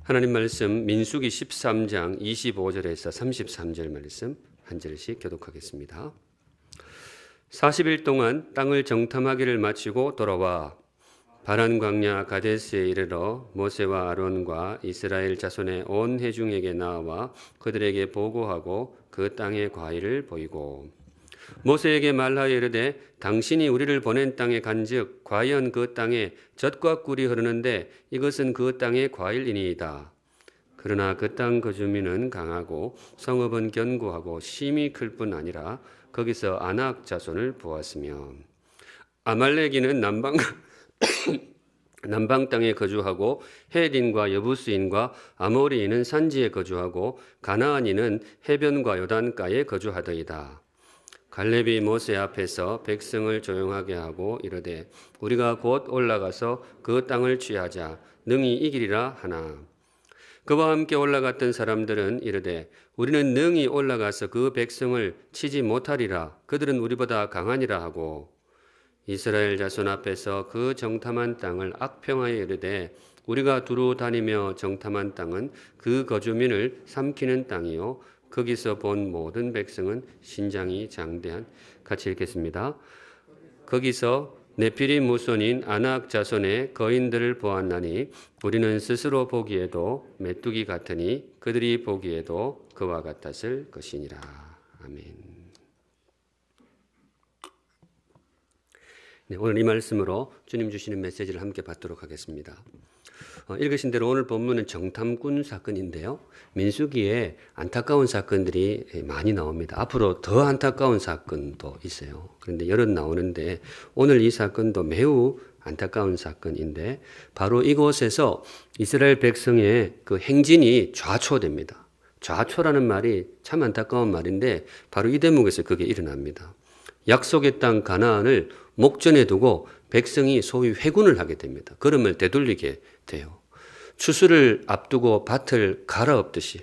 하나님 말씀 민수기 13장 25절에서 33절 말씀 한 절씩 교독하겠습니다. 40일 동안 땅을 정탐하기를 마치고 돌아와 바란 광야 가데스에 이르러 모세와 아론과 이스라엘 자손의 온 회중에게 나와 그들에게 보고하고 그 땅의 과일을 보이고 모세에게 말하여 이르되 당신이 우리를 보낸 땅에 간즉 과연 그 땅에 젖과 꿀이 흐르는데 이것은 그 땅의 과일이니이다. 그러나 그 땅 거주민은 강하고 성읍은 견고하고 심히 클 뿐 아니라 거기서 아낙 자손을 보았으며 아말렉인은 남방 땅에 거주하고 헷인과 여부스인과 아모리인은 산지에 거주하고 가나안인은 해변과 요단가에 거주하더이다. 갈렙이 모세 앞에서 백성을 조용하게 하고 이르되 우리가 곧 올라가서 그 땅을 취하자 능히 이기리라 하나. 그와 함께 올라갔던 사람들은 이르되 우리는 능히 올라가서 그 백성을 치지 못하리라. 그들은 우리보다 강하니라 하고 이스라엘 자손 앞에서 그 정탐한 땅을 악평하여 이르되 우리가 두루 다니며 정탐한 땅은 그 거주민을 삼키는 땅이요 거기서 본 모든 백성은 신장이 장대한. 같이 읽겠습니다. 거기서 네피림 무손인 아낙 자손의 거인들을 보았나니 우리는 스스로 보기에도 메뚜기 같으니 그들이 보기에도 그와 같았을 것이니라. 아멘. 네, 오늘 이 말씀으로 주님 주시는 메시지를 함께 받도록 하겠습니다. 읽으신 대로 오늘 본문은 정탐꾼 사건인데요. 민수기에 안타까운 사건들이 많이 나옵니다. 앞으로 더 안타까운 사건도 있어요. 그런데 여럿 나오는데 오늘 이 사건도 매우 안타까운 사건인데 바로 이곳에서 이스라엘 백성의 그 행진이 좌초됩니다. 좌초라는 말이 참 안타까운 말인데 바로 이 대목에서 그게 일어납니다. 약속의 땅 가나안을 목전에 두고 백성이 소위 회군을 하게 됩니다. 걸음을 되돌리게 돼요. 추수를 앞두고 밭을 갈아엎듯이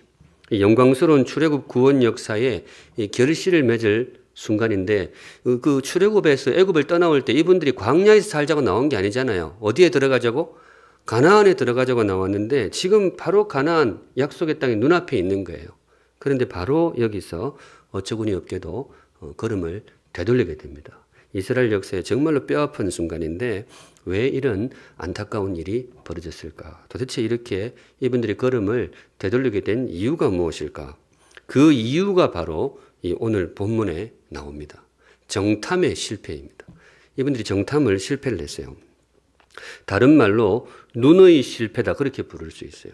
영광스러운 출애굽 구원 역사에 결실을 맺을 순간인데 그 출애굽에서 애굽을 떠나올 때 이분들이 광야에서 살자고 나온 게 아니잖아요. 어디에 들어가자고? 가나안에 들어가자고 나왔는데 지금 바로 가나안 약속의 땅이 눈앞에 있는 거예요. 그런데 바로 여기서 어처구니 없게도 걸음을 되돌리게 됩니다. 이스라엘 역사에 정말로 뼈아픈 순간인데 왜 이런 안타까운 일이 벌어졌을까? 도대체 이렇게 이분들이 걸음을 되돌리게 된 이유가 무엇일까? 그 이유가 바로 이 오늘 본문에 나옵니다. 정탐의 실패입니다. 이분들이 정탐을 실패를 했어요. 다른 말로 눈의 실패다 그렇게 부를 수 있어요.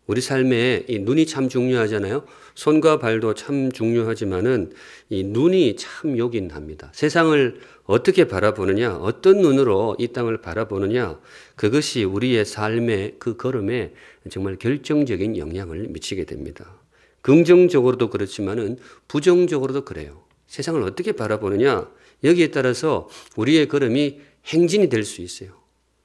우리 삶에 이 눈이 참 중요하잖아요. 손과 발도 참 중요하지만은 이 눈이 참 요긴합니다. 세상을 어떻게 바라보느냐, 어떤 눈으로 이 땅을 바라보느냐, 그것이 우리의 삶의 그 걸음에 정말 결정적인 영향을 미치게 됩니다. 긍정적으로도 그렇지만은 부정적으로도 그래요. 세상을 어떻게 바라보느냐, 여기에 따라서 우리의 걸음이 행진이 될 수 있어요.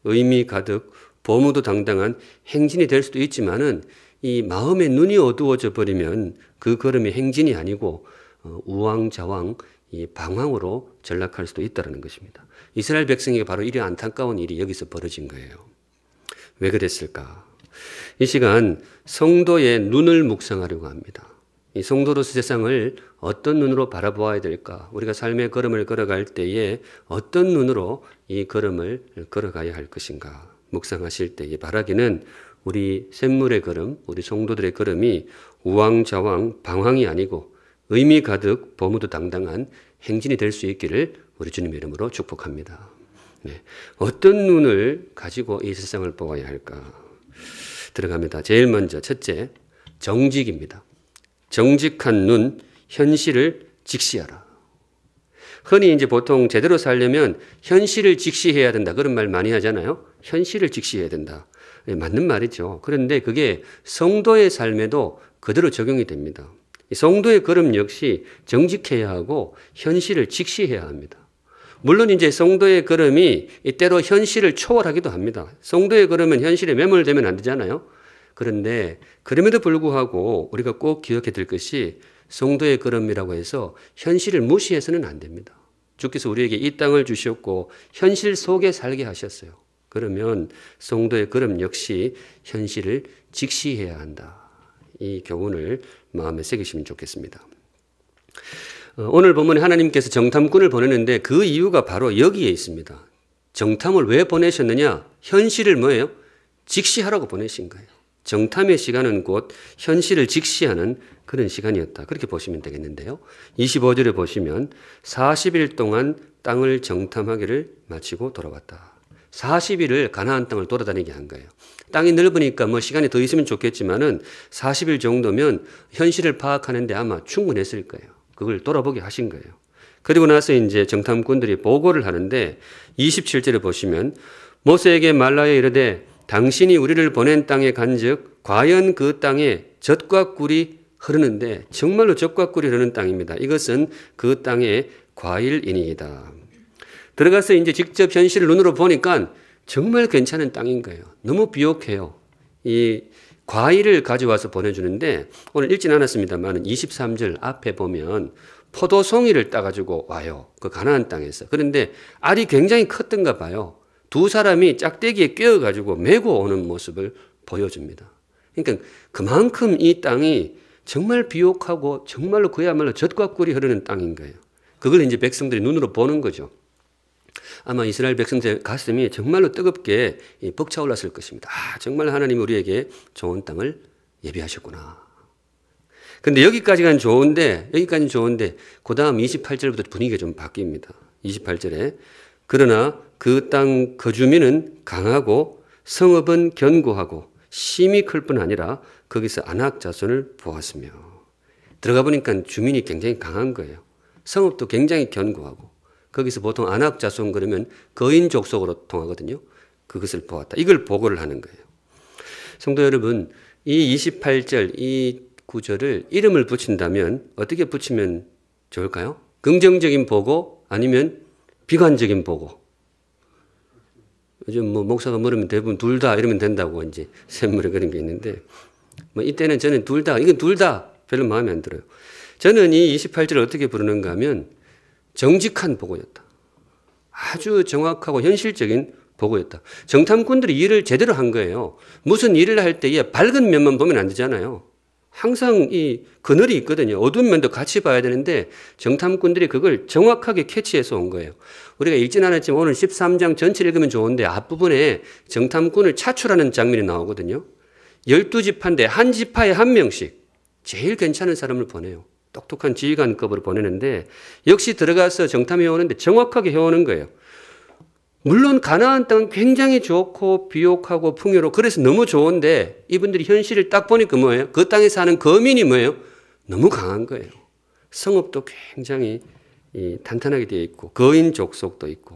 의미 가득 보무도 당당한 행진이 될 수도 있지만은 이 마음의 눈이 어두워져 버리면 그 걸음이 행진이 아니고 우왕좌왕 이 방황으로 전락할 수도 있다는 것입니다. 이스라엘 백성에게 바로 이런 안타까운 일이 여기서 벌어진 거예요. 왜 그랬을까? 이 시간 성도의 눈을 묵상하려고 합니다. 이 성도로서 세상을 어떤 눈으로 바라보아야 될까? 우리가 삶의 걸음을 걸어갈 때에 어떤 눈으로 이 걸음을 걸어가야 할 것인가? 묵상하실 때에 바라기는 우리 샘물의 걸음, 우리 성도들의 걸음이 우왕좌왕 방황이 아니고 의미 가득 보무도 당당한 행진이 될 수 있기를 우리 주님의 이름으로 축복합니다. 네. 어떤 눈을 가지고 이 세상을 보아야 할까? 들어갑니다. 제일 먼저 첫째, 정직입니다. 정직한 눈, 현실을 직시하라. 흔히 이제 보통 제대로 살려면 현실을 직시해야 된다. 그런 말 많이 하잖아요. 현실을 직시해야 된다. 맞는 말이죠. 그런데 그게 성도의 삶에도 그대로 적용이 됩니다. 성도의 걸음 역시 정직해야 하고 현실을 직시해야 합니다. 물론 이제 성도의 걸음이 때로 현실을 초월하기도 합니다. 성도의 걸음은 현실에 매몰되면 안 되잖아요. 그런데 그럼에도 불구하고 우리가 꼭 기억해야 될 것이 성도의 걸음이라고 해서 현실을 무시해서는 안 됩니다. 주께서 우리에게 이 땅을 주셨고 현실 속에 살게 하셨어요. 그러면 성도의 걸음 역시 현실을 직시해야 한다. 이 교훈을 마음에 새기시면 좋겠습니다. 오늘 본문에 하나님께서 정탐꾼을 보내는데 그 이유가 바로 여기에 있습니다. 정탐을 왜 보내셨느냐? 현실을 뭐예요? 직시하라고 보내신 거예요. 정탐의 시간은 곧 현실을 직시하는 그런 시간이었다. 그렇게 보시면 되겠는데요. 25절에 보시면 40일 동안 땅을 정탐하기를 마치고 돌아왔다. 40일을 가나안 땅을 돌아다니게 한 거예요. 땅이 넓으니까 뭐 시간이 더 있으면 좋겠지만은 40일 정도면 현실을 파악하는데 아마 충분했을 거예요. 그걸 돌아보게 하신 거예요. 그리고 나서 이제 정탐꾼들이 보고를 하는데 27절에 보시면 모세에게 말라여 이르되 당신이 우리를 보낸 땅에 간즉 과연 그 땅에 젖과 꿀이 흐르는데 정말로 젖과 꿀이 흐르는 땅입니다. 이것은 그 땅의 과일이니이다. 들어가서 이제 직접 현실을 눈으로 보니까 정말 괜찮은 땅인 거예요. 너무 비옥해요. 이 과일을 가져와서 보내주는데 오늘 읽진 않았습니다만 23절 앞에 보면 포도송이를 따가지고 와요. 그 가나안 땅에서. 그런데 알이 굉장히 컸던가 봐요. 두 사람이 짝대기에 꿰어가지고 메고 오는 모습을 보여줍니다. 그러니까 그만큼 이 땅이 정말 비옥하고 정말로 그야말로 젖과 꿀이 흐르는 땅인 거예요. 그걸 이제 백성들이 눈으로 보는 거죠. 아마 이스라엘 백성들의 가슴이 정말로 뜨겁게 벅차올랐을 것입니다. 아, 정말 하나님이 우리에게 좋은 땅을 예비하셨구나. 근데 여기까지는 좋은데 그 다음 28절부터 분위기가 좀 바뀝니다. 28절에 그러나 그 땅 거주민은 강하고 성읍은 견고하고 심히 클 뿐 아니라 거기서 안악 자손을 보았으며 들어가 보니까 주민이 굉장히 강한 거예요. 성읍도 굉장히 견고하고 거기서 보통 안악 자손 그러면 거인 족속으로 통하거든요. 그것을 보았다. 이걸 보고를 하는 거예요. 성도 여러분, 이 28절 이 구절을 이름을 붙인다면 어떻게 붙이면 좋을까요? 긍정적인 보고 아니면 비관적인 보고. 요즘 뭐 목사가 물으면 대부분 둘 다 이러면 된다고 이제 샘물에 그런 게 있는데 뭐 이때는 저는 이건 둘 다 별로 마음에 안 들어요. 저는 이 28절을 어떻게 부르는가 하면 정직한 보고였다. 아주 정확하고 현실적인 보고였다. 정탐꾼들이 일을 제대로 한 거예요. 무슨 일을 할 때 밝은 면만 보면 안 되잖아요. 항상 이 그늘이 있거든요. 어두운 면도 같이 봐야 되는데 정탐꾼들이 그걸 정확하게 캐치해서 온 거예요. 우리가 읽진 않았지만 오늘 13장 전체를 읽으면 좋은데 앞부분에 정탐꾼을 차출하는 장면이 나오거든요. 12지파인데 한 지파에 한 명씩 제일 괜찮은 사람을 보내요. 똑똑한 지휘관급으로 보내는데 역시 들어가서 정탐해 오는데 정확하게 해오는 거예요. 물론 가나안 땅은 굉장히 좋고 비옥하고 풍요로 그래서 너무 좋은데 이분들이 현실을 딱 보니까 뭐예요? 그 땅에 사는 거민이 뭐예요? 너무 강한 거예요. 성읍도 굉장히 탄탄하게 되어 있고 거인 족속도 있고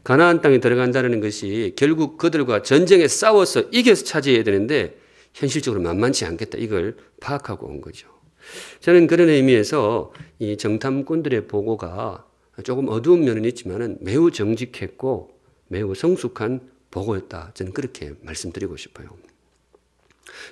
가나안 땅에 들어간다는 것이 결국 그들과 전쟁에 싸워서 이겨서 차지해야 되는데 현실적으로 만만치 않겠다. 이걸 파악하고 온 거죠. 저는 그런 의미에서 이 정탐꾼들의 보고가 조금 어두운 면은 있지만은 매우 정직했고 매우 성숙한 보고였다. 저는 그렇게 말씀드리고 싶어요.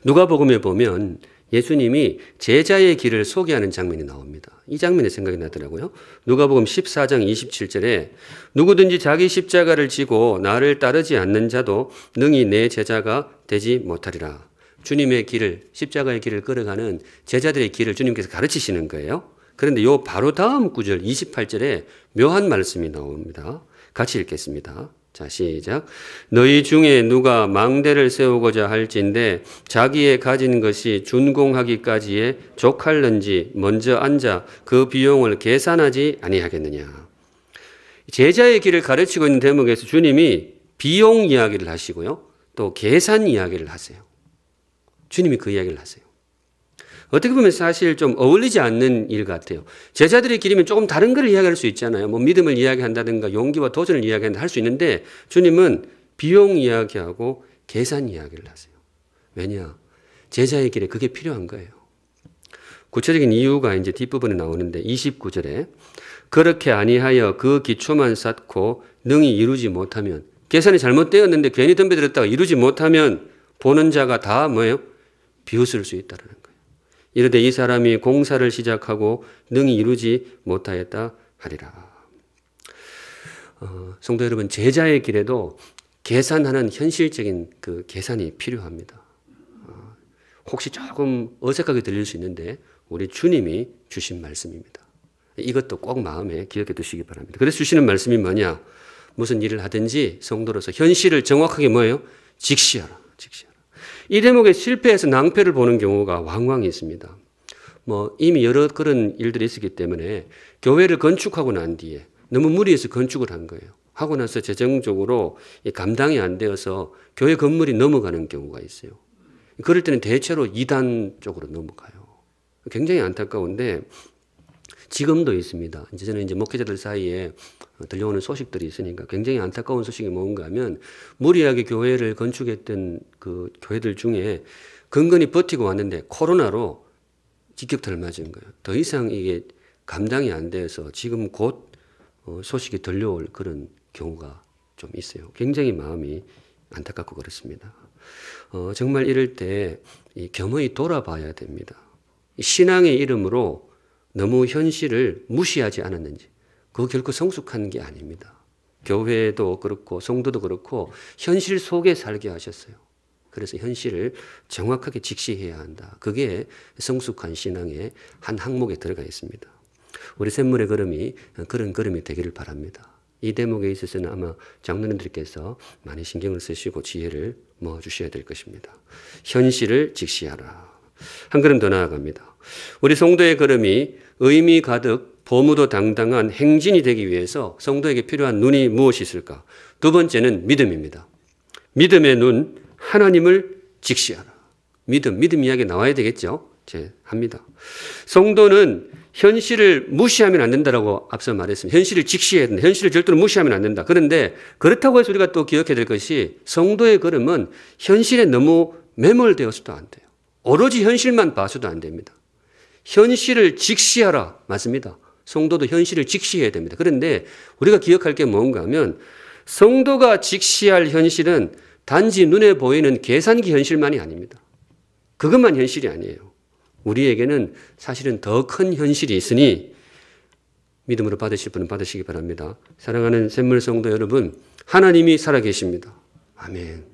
누가복음에 보면 예수님이 제자의 길을 소개하는 장면이 나옵니다. 이 장면이 생각이 나더라고요. 누가복음 14장 27절에 누구든지 자기 십자가를 지고 나를 따르지 않는 자도 능히 내 제자가 되지 못하리라. 주님의 길을 십자가의 길을 걸어가는 제자들의 길을 주님께서 가르치시는 거예요. 그런데 요 바로 다음 구절 28절에 묘한 말씀이 나옵니다. 같이 읽겠습니다. 자, 시작. 너희 중에 누가 망대를 세우고자 할진대 자기의 가진 것이 준공하기까지에 족할는지 먼저 앉아 그 비용을 계산하지 아니하겠느냐. 제자의 길을 가르치고 있는 대목에서 주님이 비용 이야기를 하시고요. 또 계산 이야기를 하세요. 주님이 그 이야기를 하세요. 어떻게 보면 사실 좀 어울리지 않는 일 같아요. 제자들의 길이면 조금 다른 걸 이야기할 수 있잖아요. 뭐 믿음을 이야기한다든가 용기와 도전을 이야기한다 할 수 있는데 주님은 비용 이야기하고 계산 이야기를 하세요. 왜냐? 제자의 길에 그게 필요한 거예요. 구체적인 이유가 이제 뒷부분에 나오는데 29절에 그렇게 아니하여 그 기초만 쌓고 능히 이루지 못하면 계산이 잘못되었는데 괜히 덤벼들었다가 이루지 못하면 보는 자가 다 뭐예요? 비웃을 수 있다는 거예요. 이르되 이 사람이 공사를 시작하고 능히 이루지 못하였다 하리라. 성도 여러분, 제자의 길에도 계산하는 현실적인 그 계산이 필요합니다. 혹시 조금 어색하게 들릴 수 있는데 우리 주님이 주신 말씀입니다. 이것도 꼭 마음에 기억해 두시기 바랍니다. 그래서 주시는 말씀이 뭐냐? 무슨 일을 하든지 성도로서 현실을 정확하게 뭐예요? 직시하라. 직시하라. 이 대목에 실패해서 낭패를 보는 경우가 왕왕 있습니다. 뭐 이미 여러 그런 일들이 있었기 때문에 교회를 건축하고 난 뒤에 너무 무리해서 건축을 한 거예요. 하고 나서 재정적으로 감당이 안 되어서 교회 건물이 넘어가는 경우가 있어요. 그럴 때는 대체로 이단 쪽으로 넘어가요. 굉장히 안타까운데 지금도 있습니다. 저는 목회자들 사이에 들려오는 소식들이 있으니까 굉장히 안타까운 소식이 뭔가 하면 무리하게 교회를 건축했던 그 교회들 중에 근근히 버티고 왔는데 코로나로 직격탄을 맞은 거예요. 더 이상 이게 감당이 안 돼서 지금 곧 소식이 들려올 그런 경우가 좀 있어요. 굉장히 마음이 안타깝고 그렇습니다. 정말 이럴 때 겸허히 돌아봐야 됩니다. 신앙의 이름으로 너무 현실을 무시하지 않았는지, 그거 결코 성숙한 게 아닙니다. 교회도 그렇고 성도도 그렇고 현실 속에 살게 하셨어요. 그래서 현실을 정확하게 직시해야 한다. 그게 성숙한 신앙의 한 항목에 들어가 있습니다. 우리 샘물의 걸음이 그런 걸음이 되기를 바랍니다. 이 대목에 있어서는 아마 장로님들께서 많이 신경을 쓰시고 지혜를 모아 주셔야 될 것입니다. 현실을 직시하라. 한 걸음 더 나아갑니다. 우리 성도의 걸음이 의미 가득 보무도 당당한 행진이 되기 위해서 성도에게 필요한 눈이 무엇이 있을까? 두 번째는 믿음입니다. 믿음의 눈, 하나님을 직시하라. 믿음 이야기 나와야 되겠죠? 합니다. 성도는 현실을 무시하면 안 된다라고 앞서 말했습니다. 현실을 직시해야 된다. 현실을 절대로 무시하면 안 된다. 그런데 그렇다고 해서 우리가 또 기억해야 될 것이 성도의 걸음은 현실에 너무 매몰되어서도 안 돼요. 오로지 현실만 봐서도 안 됩니다. 현실을 직시하라. 맞습니다. 성도도 현실을 직시해야 됩니다. 그런데 우리가 기억할 게 뭔가 하면 성도가 직시할 현실은 단지 눈에 보이는 계산기 현실만이 아닙니다. 그것만 현실이 아니에요. 우리에게는 사실은 더 큰 현실이 있으니 믿음으로 받으실 분은 받으시기 바랍니다. 사랑하는 샘물 성도 여러분, 하나님이 살아계십니다. 아멘.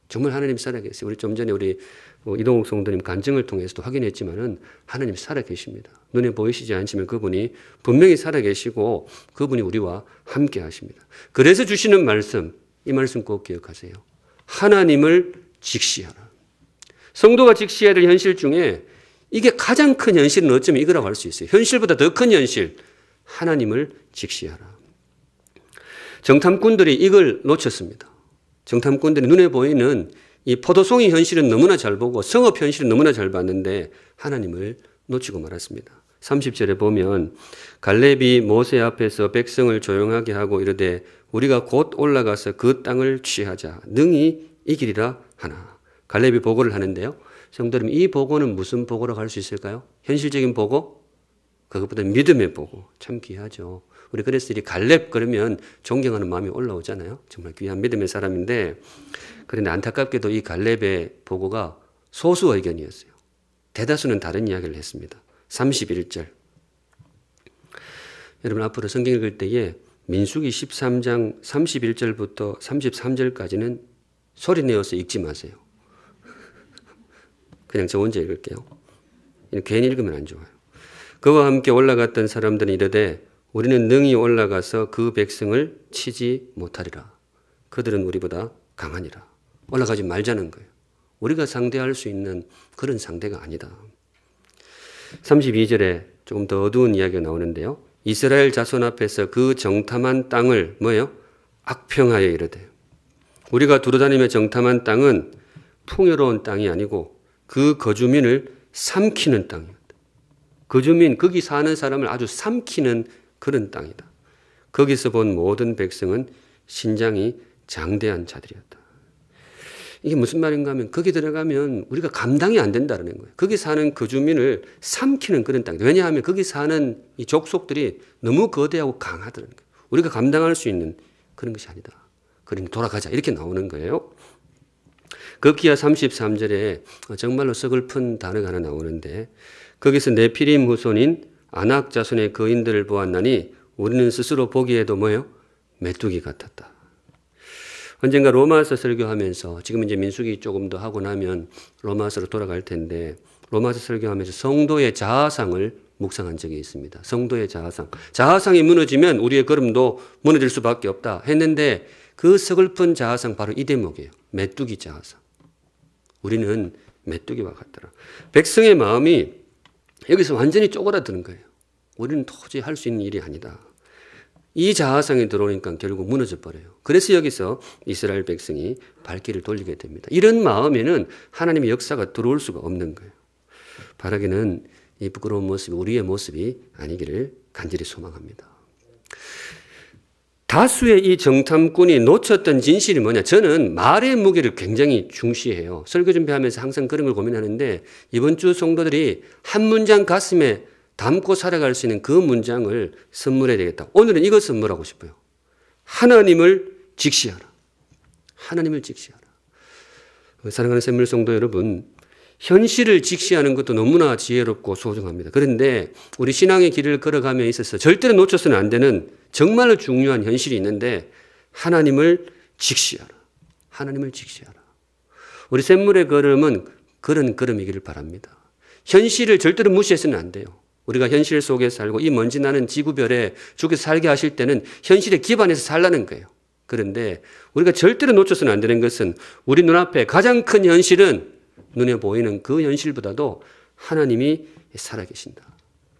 정말 하나님 살아계세요. 우리 좀 전에 우리 이동욱 성도님 간증을 통해서도 확인했지만은 하나님 살아계십니다. 눈에 보이시지 않지만 그분이 분명히 살아계시고 그분이 우리와 함께 하십니다. 그래서 주시는 말씀, 이 말씀 꼭 기억하세요. 하나님을 직시하라. 성도가 직시해야 될 현실 중에 이게 가장 큰 현실은 어쩌면 이거라고 할 수 있어요. 현실보다 더 큰 현실, 하나님을 직시하라. 정탐꾼들이 이걸 놓쳤습니다. 정탐꾼들이 눈에 보이는 이 포도송이 현실은 너무나 잘 보고 성읍 현실은 너무나 잘 봤는데 하나님을 놓치고 말았습니다. 30절에 보면 갈렙이 모세 앞에서 백성을 조용하게 하고 이르되 우리가 곧 올라가서 그 땅을 취하자 능히 이기리라 하나. 갈렙이 보고를 하는데요. 성도 여러분, 이 보고는 무슨 보고라고 할 수 있을까요? 현실적인 보고? 그것보다 믿음의 보고. 참 귀하죠. 우리 그래서 이 갈렙 그러면 존경하는 마음이 올라오잖아요. 정말 귀한 믿음의 사람인데 그런데 안타깝게도 이 갈렙의 보고가 소수 의견이었어요. 대다수는 다른 이야기를 했습니다. 31절. 여러분 앞으로 성경 읽을 때에 민수기 13장 31절부터 33절까지는 소리 내어서 읽지 마세요. 그냥 저 혼자 읽을게요. 괜히 읽으면 안 좋아요. 그와 함께 올라갔던 사람들은 이르되 우리는 능히 올라가서 그 백성을 치지 못하리라. 그들은 우리보다 강하니라. 올라가지 말자는 거예요. 우리가 상대할 수 있는 그런 상대가 아니다. 32절에 조금 더 어두운 이야기가 나오는데요. 이스라엘 자손 앞에서 그 정탐한 땅을 뭐예요? 악평하여 이르되 우리가 두루다니며 정탐한 땅은 풍요로운 땅이 아니고 그 거주민을 삼키는 땅이었다. 거주민, 거기 사는 사람을 아주 삼키는 그런 땅이다. 거기서 본 모든 백성은 신장이 장대한 자들이었다. 이게 무슨 말인가 하면 거기 들어가면 우리가 감당이 안 된다는 거예요. 거기 사는 거주민을 삼키는 그런 땅이다. 왜냐하면 거기 사는 이 족속들이 너무 거대하고 강하다는 거예요. 우리가 감당할 수 있는 그런 것이 아니다. 그러니 돌아가자 이렇게 나오는 거예요. 급기야 33절에 정말로 서글픈 단어가 하나 나오는데 거기서 네피림 후손인 아낙 자손의 거인들을 보았나니 우리는 스스로 보기에도 뭐예요? 메뚜기 같았다. 언젠가 로마서 설교하면서 지금 이제 민수기 조금 더 하고 나면 로마서로 돌아갈 텐데 로마서 설교하면서 성도의 자아상을 묵상한 적이 있습니다. 성도의 자아상. 자아상이 무너지면 우리의 걸음도 무너질 수밖에 없다 했는데 그 서글픈 자아상 바로 이 대목이에요. 메뚜기 자아상. 우리는 메뚜기와 같더라. 백성의 마음이 여기서 완전히 쪼그라드는 거예요. 우리는 도저히 할 수 있는 일이 아니다. 이 자아상이 들어오니까 결국 무너져 버려요. 그래서 여기서 이스라엘 백성이 발길을 돌리게 됩니다. 이런 마음에는 하나님의 역사가 들어올 수가 없는 거예요. 바라기는 이 부끄러운 모습이 우리의 모습이 아니기를 간절히 소망합니다. 다수의 이 정탐꾼이 놓쳤던 진실이 뭐냐? 저는 말의 무게를 굉장히 중시해요. 설교 준비하면서 항상 그런 걸 고민하는데 이번 주 성도들이 한 문장 가슴에 담고 살아갈 수 있는 그 문장을 선물해야 되겠다. 오늘은 이거 선물하고 싶어요. 하나님을 직시하라. 하나님을 직시하라. 사랑하는 샘물 성도 여러분, 현실을 직시하는 것도 너무나 지혜롭고 소중합니다. 그런데 우리 신앙의 길을 걸어가며 있어서 절대로 놓쳐서는 안 되는 정말로 중요한 현실이 있는데 하나님을 직시하라. 하나님을 직시하라. 우리 샘물의 걸음은 그런 걸음이기를 바랍니다. 현실을 절대로 무시해서는 안 돼요. 우리가 현실 속에 살고 이 먼지 나는 지구별에 주께서 살게 하실 때는 현실에 기반해서 살라는 거예요. 그런데 우리가 절대로 놓쳐서는 안 되는 것은 우리 눈앞에 가장 큰 현실은 눈에 보이는 그 현실보다도 하나님이 살아계신다.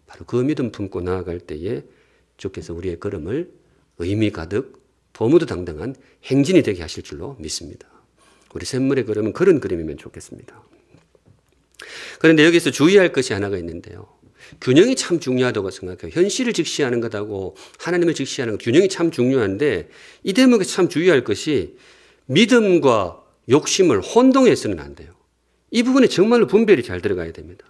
바로 그 믿음 품고 나아갈 때에 주께서 우리의 걸음을 의미 가득 보무도당당한 행진이 되게 하실 줄로 믿습니다. 우리 샘물의 걸음은 그런 걸음이면 좋겠습니다. 그런데 여기서 주의할 것이 하나가 있는데요. 균형이 참 중요하다고 생각해요. 현실을 직시하는 것하고 하나님을 직시하는 것 균형이 참 중요한데 이 대목에 참 주의할 것이 믿음과 욕심을 혼동해서는 안 돼요. 이 부분에 정말로 분별이 잘 들어가야 됩니다.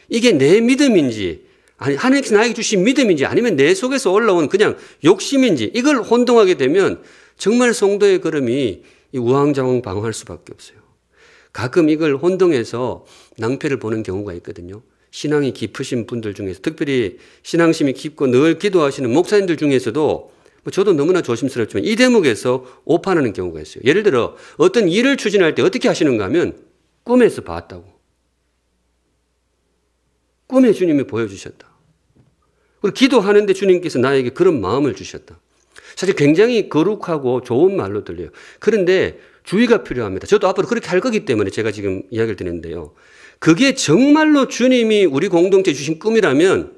이게 내 믿음인지 아니 하나님께서 나에게 주신 믿음인지 아니면 내 속에서 올라온 그냥 욕심인지 이걸 혼동하게 되면 정말 성도의 걸음이 우왕좌왕 방황할 수밖에 없어요. 가끔 이걸 혼동해서 낭패를 보는 경우가 있거든요. 신앙이 깊으신 분들 중에서 특별히 신앙심이 깊고 늘 기도하시는 목사님들 중에서도 저도 너무나 조심스럽지만 이 대목에서 오판하는 경우가 있어요. 예를 들어 어떤 일을 추진할 때 어떻게 하시는가 하면 꿈에서 봤다고. 꿈에 주님이 보여주셨다. 그리고 기도하는데 주님께서 나에게 그런 마음을 주셨다. 사실 굉장히 거룩하고 좋은 말로 들려요. 그런데 주의가 필요합니다. 저도 앞으로 그렇게 할 거기 때문에 제가 지금 이야기를 드리는데요. 그게 정말로 주님이 우리 공동체에 주신 꿈이라면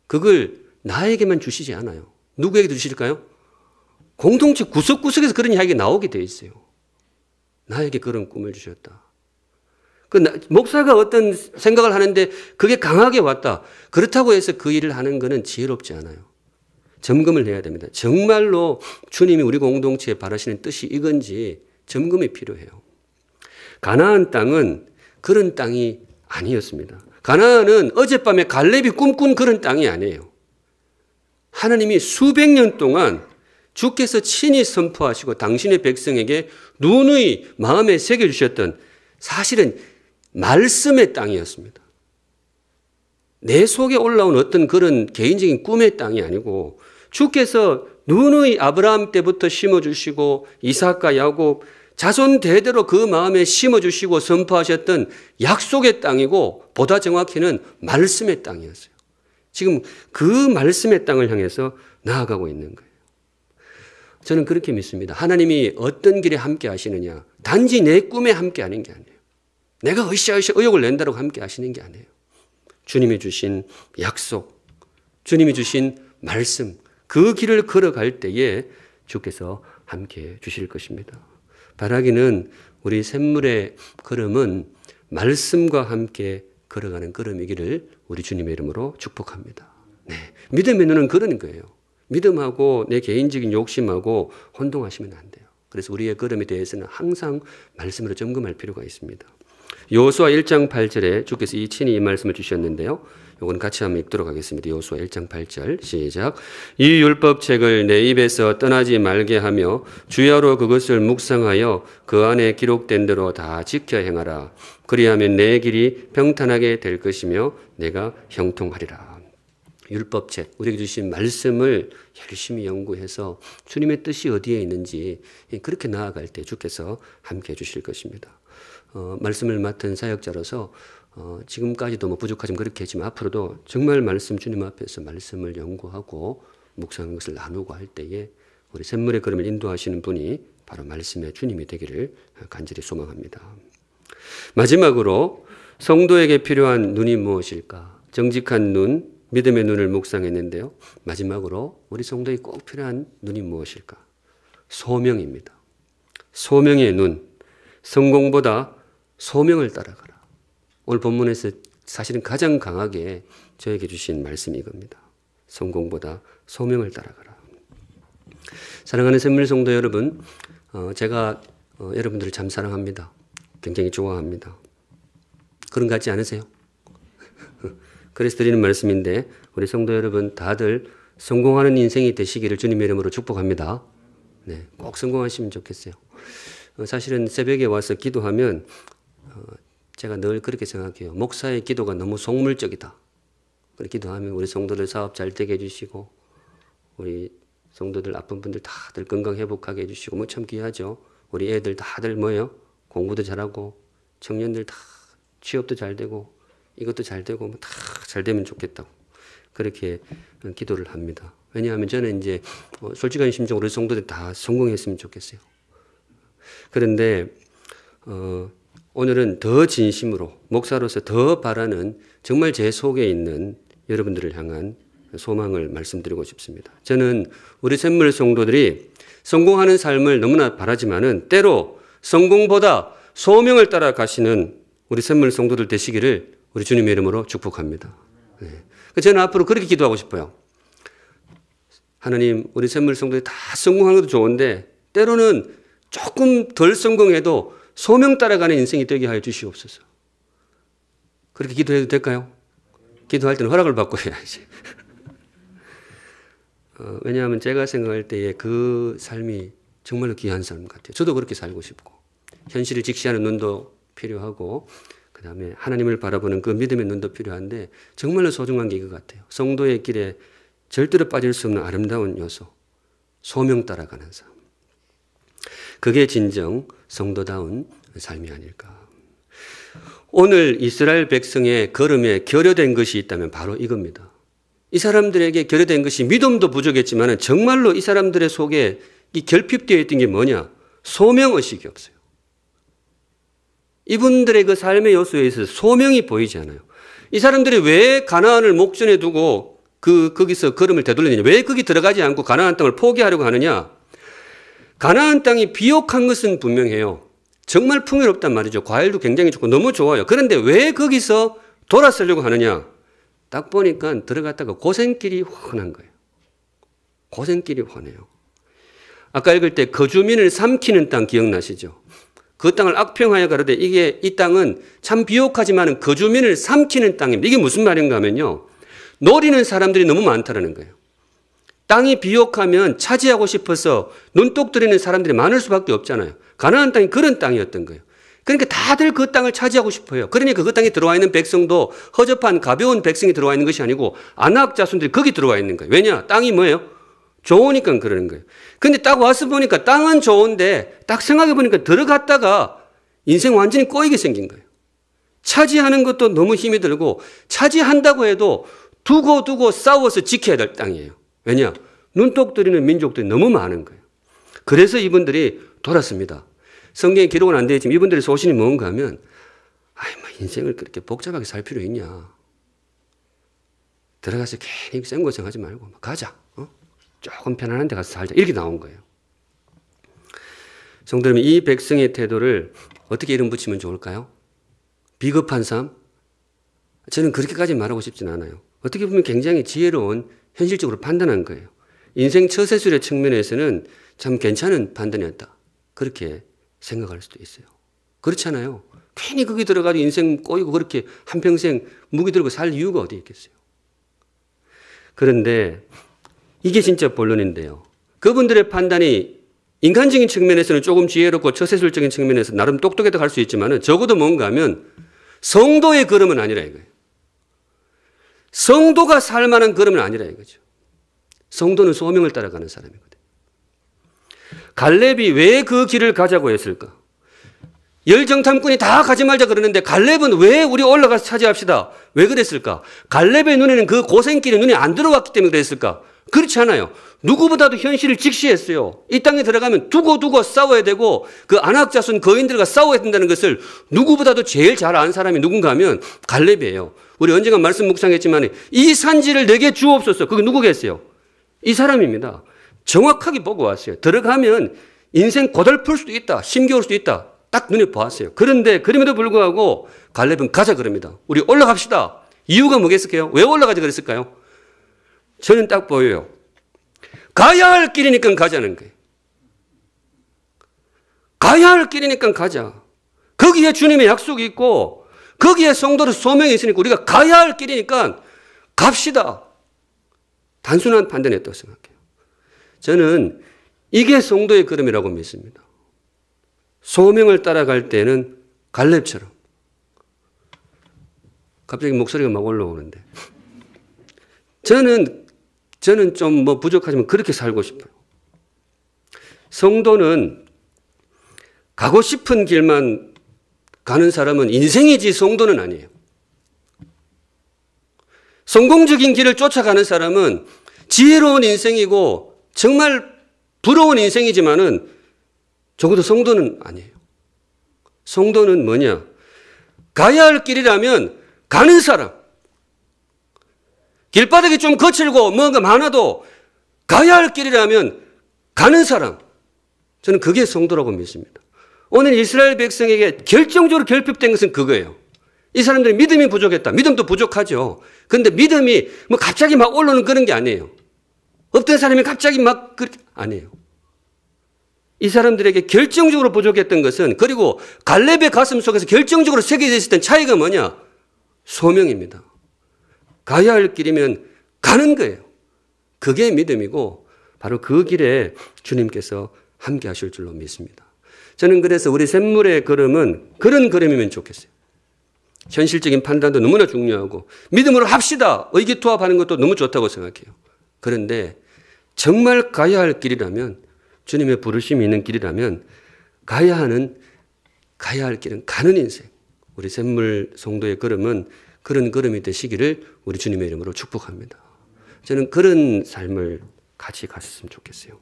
그걸 나에게만 주시지 않아요. 누구에게 주실까요? 공동체 구석구석에서 그런 이야기가 나오게 돼 있어요. 나에게 그런 꿈을 주셨다. 목사가 어떤 생각을 하는데 그게 강하게 왔다. 그렇다고 해서 그 일을 하는 것은 지혜롭지 않아요. 점검을 해야 됩니다. 정말로 주님이 우리 공동체에 바라시는 뜻이 이건지 점검이 필요해요. 가나안 땅은 그런 땅이 아니었습니다. 가나안은 어젯밤에 갈렙이 꿈꾼 그런 땅이 아니에요. 하나님이 수백 년 동안 주께서 친히 선포하시고 당신의 백성에게 누누이 마음에 새겨주셨던 사실은 말씀의 땅이었습니다. 내 속에 올라온 어떤 그런 개인적인 꿈의 땅이 아니고 주께서 누누이 아브라함 때부터 심어주시고 이삭과 야곱 자손 대대로 그 마음에 심어주시고 선포하셨던 약속의 땅이고 보다 정확히는 말씀의 땅이었어요. 지금 그 말씀의 땅을 향해서 나아가고 있는 거예요. 저는 그렇게 믿습니다. 하나님이 어떤 길에 함께 하시느냐 단지 내 꿈에 함께 하는 게 아니에요. 내가 으쌰으쌰 의욕을 낸다고 함께 하시는 게 아니에요. 주님이 주신 약속, 주님이 주신 말씀 그 길을 걸어갈 때에 주께서 함께 주실 것입니다. 바라기는 우리 샘물의 걸음은 말씀과 함께 걸어가는 걸음이기를 우리 주님의 이름으로 축복합니다. 네, 믿음의 눈은 그런 거예요. 믿음하고 내 개인적인 욕심하고 혼동하시면 안 돼요. 그래서 우리의 걸음에 대해서는 항상 말씀으로 점검할 필요가 있습니다. 여호수아 1장 8절에 주께서 친히 이 말씀을 주셨는데요. 이건 같이 한번 읽도록 하겠습니다. 여호수아 1장 8절 시작. 이 율법책을 내 입에서 떠나지 말게 하며 주야로 그것을 묵상하여 그 안에 기록된 대로 다 지켜 행하라. 그리하면 내 길이 평탄하게 될 것이며 내가 형통하리라. 율법책, 우리에게 주신 말씀을 열심히 연구해서 주님의 뜻이 어디에 있는지 그렇게 나아갈 때 주께서 함께 해주실 것입니다. 말씀을 맡은 사역자로서 지금까지도 뭐 부족하지만 그렇게 했지만 앞으로도 정말 말씀 주님 앞에서 말씀을 연구하고 묵상하는 것을 나누고 할 때에 우리 샘물의 걸음을 인도하시는 분이 바로 말씀의 주님이 되기를 간절히 소망합니다. 마지막으로 성도에게 필요한 눈이 무엇일까? 정직한 눈, 믿음의 눈을 묵상했는데요. 마지막으로 우리 성도에 꼭 필요한 눈이 무엇일까? 소명입니다. 소명의 눈, 성공보다 소명을 따라가라. 오늘 본문에서 사실은 가장 강하게 저에게 주신 말씀이 이겁니다. 성공보다 소명을 따라가라. 사랑하는 샘물 성도 여러분, 제가 여러분들을 참 사랑합니다. 굉장히 좋아합니다. 그런 것 같지 않으세요? 그래서 드리는 말씀인데 우리 성도 여러분 다들 성공하는 인생이 되시기를 주님의 이름으로 축복합니다. 네, 꼭 성공하시면 좋겠어요. 사실은 새벽에 와서 기도하면 제가 늘 그렇게 생각해요. 목사의 기도가 너무 속물적이다. 그렇게 기도하면 우리 성도들 사업 잘 되게 해주시고 우리 성도들 아픈 분들 다들 건강 회복하게 해주시고 뭐 참 귀하죠. 우리 애들 다들 뭐예요? 공부도 잘하고 청년들 다 취업도 잘 되고 이것도 잘 되고 다 잘 되면 좋겠다고 그렇게 기도를 합니다. 왜냐하면 저는 이제 솔직한 심정으로 우리 성도들 다 성공했으면 좋겠어요. 그런데 오늘은 더 진심으로 목사로서 더 바라는 정말 제 속에 있는 여러분들을 향한 소망을 말씀드리고 싶습니다. 저는 우리 샘물 성도들이 성공하는 삶을 너무나 바라지만은 때로 성공보다 소명을 따라 가시는 우리 샘물 성도들 되시기를 우리 주님의 이름으로 축복합니다. 네. 저는 앞으로 그렇게 기도하고 싶어요. 하나님, 우리 샘물 성도들이 다 성공하는 것도 좋은데 때로는 조금 덜 성공해도 소명 따라가는 인생이 되게 하여 주시옵소서. 그렇게 기도해도 될까요? 기도할 때는 허락을 받고 해야지. 왜냐하면 제가 생각할 때에 그 삶이 정말로 귀한 삶 같아요. 저도 그렇게 살고 싶고 현실을 직시하는 눈도 필요하고 그 다음에 하나님을 바라보는 그 믿음의 눈도 필요한데 정말로 소중한 게 이거 같아요. 성도의 길에 절대로 빠질 수 없는 아름다운 요소, 소명 따라가는 삶. 그게 진정 성도다운 삶이 아닐까. 오늘 이스라엘 백성의 걸음에 결여된 것이 있다면 바로 이겁니다. 이 사람들에게 결여된 것이 믿음도 부족했지만 정말로 이 사람들의 속에 이 결핍되어 있던 게 뭐냐? 소명의식이 없어요. 이분들의 그 삶의 요소에 있어서 소명이 보이지 않아요. 이 사람들이 왜 가나안을 목전에 두고 거기서 걸음을 되돌리느냐? 왜 거기 들어가지 않고 가나안 땅을 포기하려고 하느냐? 가나안 땅이 비옥한 것은 분명해요. 정말 풍요롭단 말이죠. 과일도 굉장히 좋고 너무 좋아요. 그런데 왜 거기서 돌아서려고 하느냐? 딱 보니까 들어갔다가 고생길이 훤한 거예요. 고생길이 훤해요. 아까 읽을 때 거주민을 삼키는 땅 기억나시죠? 그 땅을 악평하여 가로되 이 땅은 참 비옥하지만 거주민을 삼키는 땅입니다. 이게 무슨 말인가 하면요. 노리는 사람들이 너무 많다는 거예요. 땅이 비옥하면 차지하고 싶어서 눈독 들이는 사람들이 많을 수밖에 없잖아요. 가나안 땅이 그런 땅이었던 거예요. 그러니까 다들 그 땅을 차지하고 싶어요. 그러니까 그 땅에 들어와 있는 백성도 허접한 가벼운 백성이 들어와 있는 것이 아니고 안악 자손들이 거기 들어와 있는 거예요. 왜냐? 땅이 뭐예요? 좋으니까 그러는 거예요. 근데 딱 와서 보니까 땅은 좋은데 딱 생각해 보니까 들어갔다가 인생 완전히 꼬이게 생긴 거예요. 차지하는 것도 너무 힘이 들고 차지한다고 해도 두고 싸워서 지켜야 될 땅이에요. 왜냐? 눈독 들이는 민족들이 너무 많은 거예요. 그래서 이분들이 돌았습니다. 성경에 기록은 안 되어 있지만 이분들의 소신이 뭔가 하면 인생을 그렇게 복잡하게 살 필요 있냐. 들어가서 괜히 생고생하지 말고 가자. 조금 편안한 데 가서 살자. 이렇게 나온 거예요. 성도 여러분, 이 백성의 태도를 어떻게 이름 붙이면 좋을까요? 비겁한 삶? 저는 그렇게까지 말하고 싶진 않아요. 어떻게 보면 굉장히 지혜로운 현실적으로 판단한 거예요. 인생 처세술의 측면에서는 참 괜찮은 판단이었다. 그렇게 생각할 수도 있어요. 그렇잖아요. 괜히 거기 들어가서 인생 꼬이고 그렇게 한평생 무기 들고 살 이유가 어디 있겠어요. 그런데 이게 진짜 본론인데요. 그분들의 판단이 인간적인 측면에서는 조금 지혜롭고 처세술적인 측면에서 나름 똑똑하다고 할 수 있지만 적어도 뭔가 하면 성도의 걸음은 아니라 이거예요. 성도가 살 만한 걸음은 아니라 이거죠. 성도는 소명을 따라가는 사람이거든요. 갈렙이 왜 그 길을 가자고 했을까? 열정탐꾼이 다 가지 말자 그러는데 갈렙은 왜 우리 올라가서 차지합시다. 왜 그랬을까? 갈렙의 눈에는 그 고생길이 눈에 안 들어왔기 때문에 그랬을까? 그렇지 않아요. 누구보다도 현실을 직시했어요. 이 땅에 들어가면 두고두고 싸워야 되고 그 아낙 자손 거인들과 싸워야 된다는 것을 누구보다도 제일 잘 아는 사람이 누군가 하면 갈렙이에요. 우리 언젠가 말씀 묵상했지만 이 산지를 내게 주옵소서. 그게 누구겠어요? 이 사람입니다. 정확하게 보고 왔어요. 들어가면 인생 고달플 수도 있다. 힘겨울 수도 있다. 딱 눈에 보았어요. 그런데 그럼에도 불구하고 갈렙은 가자 그럽니다. 우리 올라갑시다. 이유가 뭐겠을까요? 왜 올라가자 그랬을까요? 저는 딱 보여요. 가야 할 길이니까 가자는 거예요. 가야 할 길이니까 가자. 거기에 주님의 약속이 있고 거기에 성도의 소명이 있으니까 우리가 가야 할 길이니까 갑시다. 단순한 판단이었다고 생각해요. 저는 이게 성도의 걸음이라고 믿습니다. 소명을 따라갈 때는 갈렙처럼. 갑자기 목소리가 막 올라오는데. 저는 좀 부족하지만 그렇게 살고 싶어요. 성도는 가고 싶은 길만 가는 사람은 인생이지 성도는 아니에요. 성공적인 길을 쫓아가는 사람은 지혜로운 인생이고 정말 부러운 인생이지만은 적어도 성도는 아니에요. 성도는 뭐냐? 가야 할 길이라면 가는 사람. 길바닥이 좀 거칠고 뭔가 많아도 가야 할 길이라면 가는 사람. 저는 그게 성도라고 믿습니다. 오늘 이스라엘 백성에게 결정적으로 결핍된 것은 그거예요. 이 사람들이 믿음이 부족했다. 믿음도 부족하죠. 그런데 믿음이 갑자기 막 올라오는 그런 게 아니에요. 어떤 사람이 갑자기 아니에요. 이 사람들에게 결정적으로 부족했던 것은 그리고 갈렙의 가슴 속에서 결정적으로 새겨져 있었던 차이가 뭐냐? 소명입니다. 가야 할 길이면 가는 거예요. 그게 믿음이고 바로 그 길에 주님께서 함께 하실 줄로 믿습니다. 저는 그래서 우리 샘물의 걸음은 그런 걸음이면 좋겠어요. 현실적인 판단도 너무나 중요하고 믿음으로 합시다. 의기투합하는 것도 너무 좋다고 생각해요. 그런데 정말 가야 할 길이라면 주님의 부르심이 있는 길이라면 가야 할 길은 가는 인생. 우리 샘물 성도의 걸음은 그런 걸음이 되시기를 우리 주님의 이름으로 축복합니다. 저는 그런 삶을 같이 가셨으면 좋겠어요.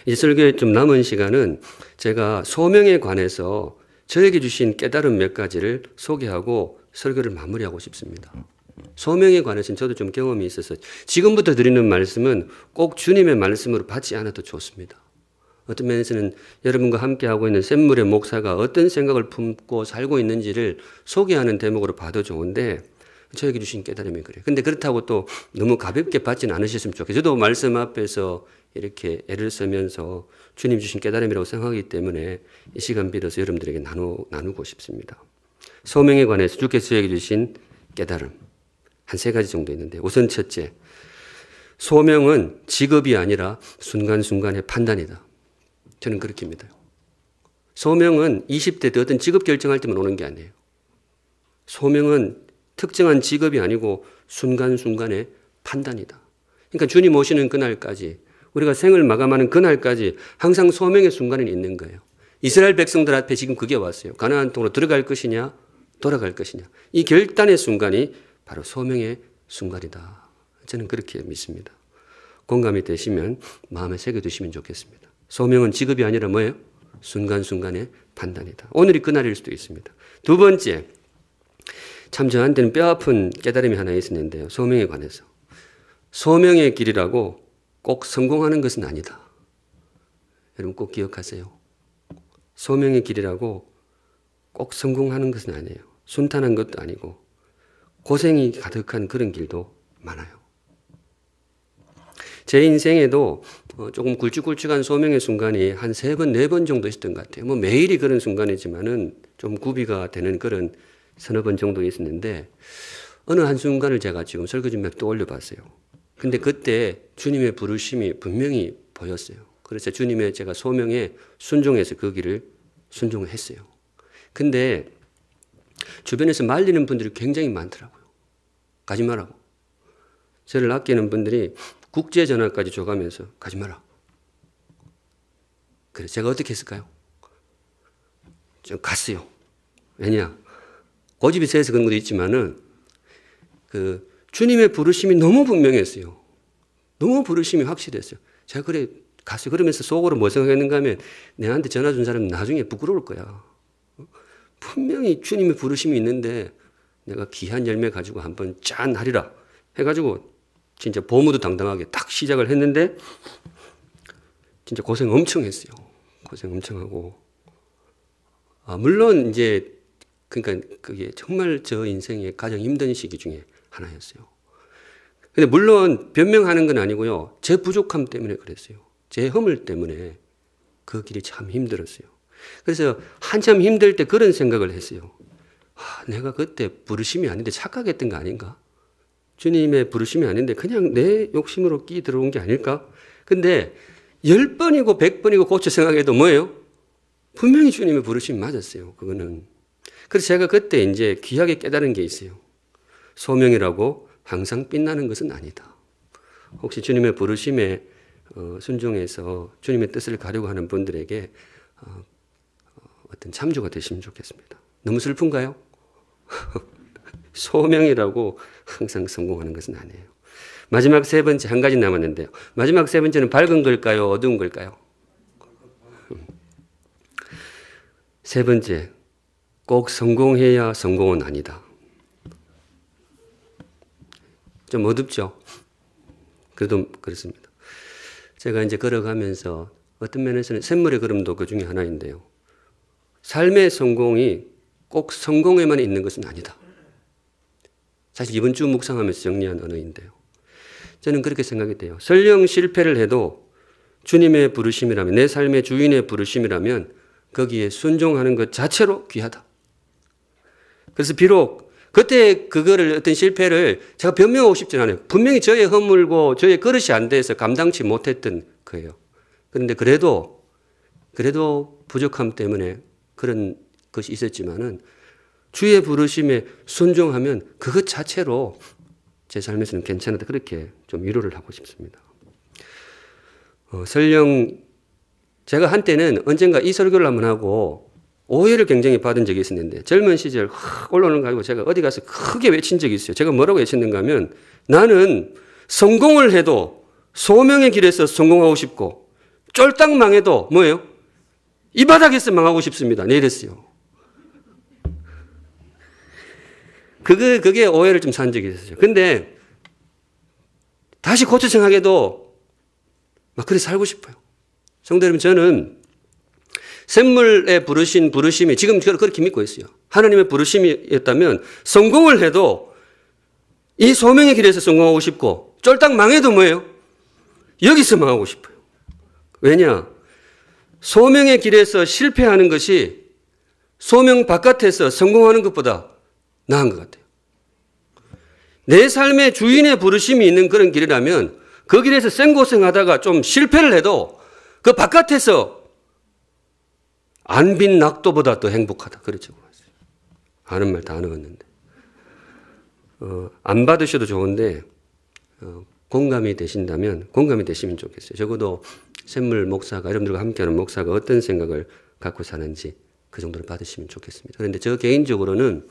이제 설교에 좀 남은 시간은 제가 소명에 관해서 저에게 주신 깨달음 몇 가지를 소개하고 설교를 마무리하고 싶습니다. 소명에 관해서는 저도 좀 경험이 있어서 지금부터 드리는 말씀은 꼭 주님의 말씀으로 받지 않아도 좋습니다. 어떤 면에서는 여러분과 함께하고 있는 샘물의 목사가 어떤 생각을 품고 살고 있는지를 소개하는 대목으로 봐도 좋은데 저에게 주신 깨달음이 그래요. 근데 그렇다고 또 너무 가볍게 받지는 않으셨으면 좋겠어요. 저도 말씀 앞에서 이렇게 애를 쓰면서 주님 주신 깨달음이라고 생각하기 때문에 이 시간 빌어서 여러분들에게 나누고 싶습니다. 소명에 관해서 주께서 저에게 주신 깨달음 한 3가지 정도 있는데 우선 첫째, 소명은 직업이 아니라 순간순간의 판단이다. 저는 그렇게 믿어요. 소명은 20대 때 어떤 직업 결정할 때만 오는 게 아니에요. 소명은 특정한 직업이 아니고 순간순간의 판단이다. 그러니까 주님 오시는 그날까지 우리가 생을 마감하는 그날까지 항상 소명의 순간이 있는 거예요. 이스라엘 백성들 앞에 지금 그게 왔어요. 가나안 땅으로 들어갈 것이냐 돌아갈 것이냐. 이 결단의 순간이 바로 소명의 순간이다. 저는 그렇게 믿습니다. 공감이 되시면 마음에 새겨두시면 좋겠습니다. 소명은 직업이 아니라 뭐예요? 순간순간의 판단이다. 오늘이 그날일 수도 있습니다. 두 번째, 참 저한테는 뼈아픈 깨달음이 하나 있었는데요. 소명에 관해서. 소명의 길이라고 꼭 성공하는 것은 아니다. 여러분 꼭 기억하세요. 소명의 길이라고 꼭 성공하는 것은 아니에요. 순탄한 것도 아니고 고생이 가득한 그런 길도 많아요. 제 인생에도 조금 굵직굵직한 소명의 순간이 한 3번, 4번 정도 있었던 것 같아요. 매일이 그런 순간이지만은 좀 구비가 되는 그런 서너 번 정도 있었는데 어느 한순간을 제가 지금 설교 준비에 떠올려 봤어요. 근데 그때 주님의 부르심이 분명히 보였어요. 그래서 주님의 제가 소명에 순종해서 그 길을 순종했어요. 근데 주변에서 말리는 분들이 굉장히 많더라고요. 가지 말라고. 저를 아끼는 분들이 국제전화까지 줘가면서 가지 마라. 그래서 제가 어떻게 했을까요? 좀 갔어요. 왜냐? 고집이 세서 그런 것도 있지만은 그 주님의 부르심이 너무 분명했어요. 너무 부르심이 확실했어요. 제가 그래 갔어요. 그러면서 속으로 뭐 생각했는가 하면 내한테 전화 준 사람은 나중에 부끄러울 거야. 분명히 주님의 부르심이 있는데 내가 귀한 열매 가지고 한번 짠 하리라 해가지고 진짜 보무도 당당하게 딱 시작을 했는데 진짜 고생 엄청 했어요. 고생 엄청 하고. 물론 이제 그러니까 그게 정말 저 인생의 가장 힘든 시기 중에 하나였어요. 근데 물론 변명하는 건 아니고요. 제 부족함 때문에 그랬어요. 제 허물 때문에 그 길이 참 힘들었어요. 그래서 한참 힘들 때 그런 생각을 했어요. 내가 그때 부르심이 아닌데 착각했던 거 아닌가? 주님의 부르심이 아닌데 그냥 내 욕심으로 끼 들어온 게 아닐까? 근데 10번이고 100번이고 고쳐 생각해도 뭐예요? 분명히 주님의 부르심이 맞았어요. 그거는. 그래서 제가 그때 이제 귀하게 깨달은 게 있어요. 소명이라고 항상 빛나는 것은 아니다. 혹시 주님의 부르심에 순종해서 주님의 뜻을 가려고 하는 분들에게 어떤 참조가 되시면 좋겠습니다. 너무 슬픈가요? 소명이라고 항상 성공하는 것은 아니에요. 마지막 세 번째 한 가지 남았는데요. 마지막 세 번째는 밝은 걸까요? 어두운 걸까요? 세 번째, 꼭 성공해야 성공은 아니다. 좀 어둡죠? 그래도 그렇습니다. 제가 이제 걸어가면서 어떤 면에서는 샘물의 걸음도 그 중에 하나인데요. 삶의 성공이 꼭 성공에만 있는 것은 아니다. 사실 이번 주 묵상하면서 정리한 언어인데요. 저는 그렇게 생각이 돼요. 설령 실패를 해도 주님의 부르심이라면, 내 삶의 주인의 부르심이라면 거기에 순종하는 것 자체로 귀하다. 그래서 비록 그때 그거를 어떤 실패를 제가 변명하고 싶진 않아요. 분명히 저의 허물고 저의 그릇이 안 돼서 감당치 못했던 거예요. 그런데 그래도 부족함 때문에 그런 것이 있었지만은 주의 부르심에 순종하면 그것 자체로 제 삶에서는 괜찮다. 그렇게 좀 위로를 하고 싶습니다. 설령 제가 한때는 언젠가 이 설교를 한번 하고 오해를 굉장히 받은 적이 있었는데 젊은 시절 올라오는 거 가지고 제가 어디 가서 크게 외친 적이 있어요. 제가 뭐라고 외쳤는가 하면 나는 성공을 해도 소명의 길에서 성공하고 싶고 쫄딱 망해도 뭐예요? 이 바닥에서 망하고 싶습니다. 네, 이랬어요. 그게 오해를 좀 산 적이 있었어요. 근데 다시 고쳐 생각해도 막 그래 살고 싶어요. 성도 여러분, 저는 샘물에 부르신 부르심이 지금 그렇게 믿고 있어요. 하나님의 부르심이었다면 성공을 해도 이 소명의 길에서 성공하고 싶고 쫄딱 망해도 뭐예요? 여기서 망하고 싶어요. 왜냐? 소명의 길에서 실패하는 것이 소명 바깥에서 성공하는 것보다 나은 것 같아요. 내 삶의 주인의 부르심이 있는 그런 길이라면 그 길에서 생고생하다가 좀 실패를 해도 그 바깥에서 안 빈 낙도보다 더 행복하다. 그렇죠. 하는 말 다 넣었는데. 안 받으셔도 좋은데 공감이 되시면 좋겠어요. 적어도 샘물 목사가 여러분들과 함께하는 목사가 어떤 생각을 갖고 사는지 그 정도를 받으시면 좋겠습니다. 그런데 저 개인적으로는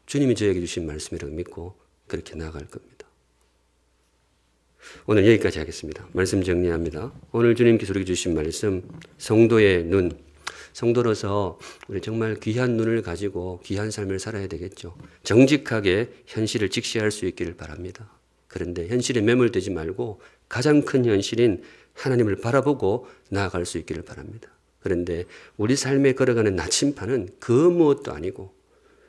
주님이 저에게 주신 말씀이라고 믿고 그렇게 나아갈 겁니다. 오늘 여기까지 하겠습니다. 말씀 정리합니다. 오늘 주님께서 우리에게 주신 말씀, 성도의 눈. 성도로서 우리 정말 귀한 눈을 가지고 귀한 삶을 살아야 되겠죠. 정직하게 현실을 직시할 수 있기를 바랍니다. 그런데 현실에 매몰되지 말고 가장 큰 현실인 하나님을 바라보고 나아갈 수 있기를 바랍니다. 그런데 우리 삶에 걸어가는 나침판은 그 무엇도 아니고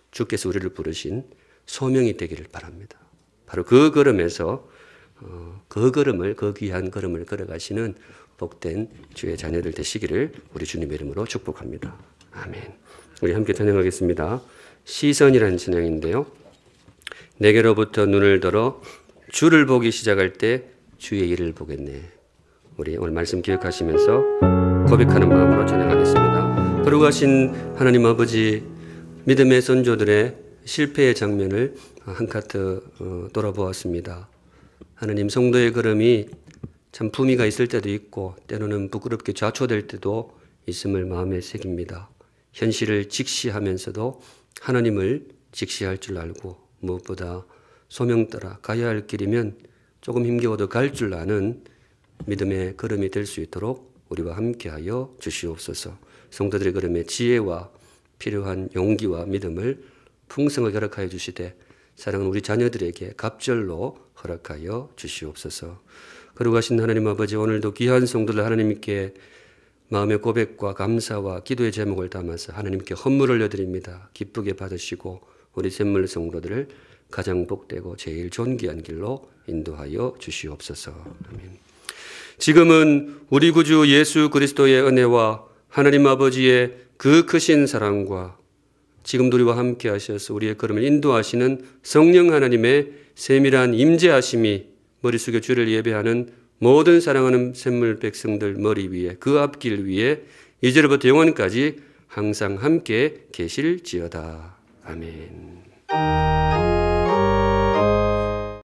주께서 우리를 부르신 소명이 되기를 바랍니다. 바로 그 걸음에서 그 귀한 걸음을 걸어가시는 복된 주의 자녀들 되시기를 우리 주님의 이름으로 축복합니다. 아멘. 우리 함께 찬양하겠습니다. 시선이라는 찬양인데요. 내게로부터 눈을 들어 주를 보기 시작할 때 주의 일을 보겠네. 우리 오늘 말씀 기억하시면서 고백하는 마음으로 찬양하겠습니다. 거룩하신 하나님 아버지, 믿음의 선조들의 실패의 장면을 한 카트 돌아보았습니다. 하나님, 성도의 걸음이 참 품위가 있을 때도 있고 때로는 부끄럽게 좌초될 때도 있음을 마음에 새깁니다. 현실을 직시하면서도 하나님을 직시할 줄 알고 무엇보다 소명 따라 가야 할 길이면 조금 힘겨워도 갈 줄 아는 믿음의 걸음이 될 수 있도록 우리와 함께하여 주시옵소서. 성도들의 걸음에 지혜와 필요한 용기와 믿음을 풍성하게 허락하여 주시되 사랑하는 우리 자녀들에게 갑절로 허락하여 주시옵소서. 거룩하신 하나님 아버지, 오늘도 귀한 성도들 하나님께 마음의 고백과 감사와 기도의 제목을 담아서 하나님께 헌물을 올려드립니다. 기쁘게 받으시고 우리 샘물 성도들을 가장 복되고 제일 존귀한 길로 인도하여 주시옵소서. 아멘. 지금은 우리 구주 예수 그리스도의 은혜와 하나님 아버지의 그 크신 사랑과 지금도 우리와 함께 하셔서 우리의 걸음을 인도하시는 성령 하나님의 세밀한 임재하심이 머리 숙여 주를 예배하는 모든 사랑하는 샘물 백성들 머리 위에 그 앞길 위에 이제로부터 영원까지 항상 함께 계실지어다. 아멘.